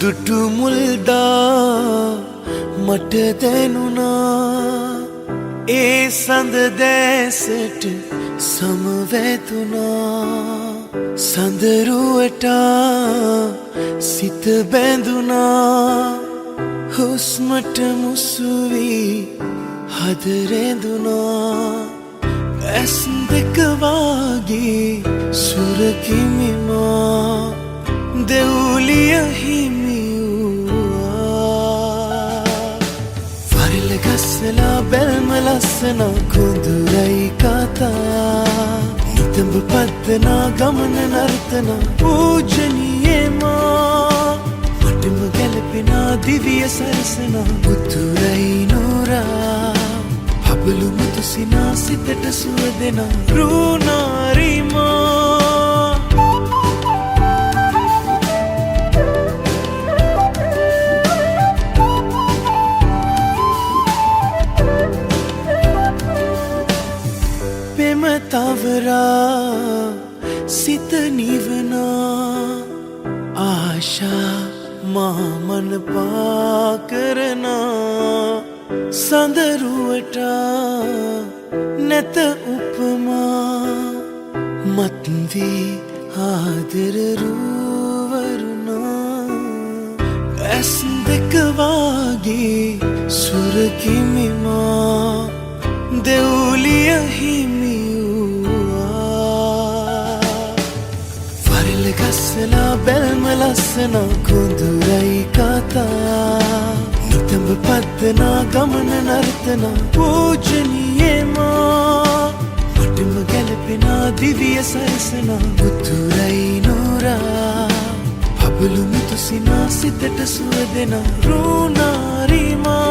දුටු මුල්දා මට දැනුණා ඒ සඳ දැසට සමවැදුණා සඳරුවට සිත බැඳුණා හුස්මට මුසුවී හද රැඳුණා ඇස් දෙක වාගේ සුරකිමිමා දෙවුලිය හිමි වූවා වරල ගස්සලා බැල්ම ලස්සන කුඳුරයි කතා නිතඹ පද්දනා ගමන නර්තන පූජනීයමා මටම ගැලපෙනා දිවිය සරසන උතුරයි නුරා පබලු මුතු සිනා සිතට සුව දෙන රුණාරිමා තවරා සිත නිවනා ආශා මාමන පාකරනා සඳරුවට නැත උපමා මත්වී ආදරරුවරුණා ඇස් දෙක වාගේ සුරකිමිමා දෙවුලිය හිමි ගස්සලා බැල්ම ලස්සන කුඳුරයි කතා නිතඹ පද්දනා ගමන නර්තන පූජනීයමා මටම ගැලපෙනා දිවිය සරසන උතුරයි නුරා පබලු මුතු සිනා සිතට සුව දෙන රුණාරිමා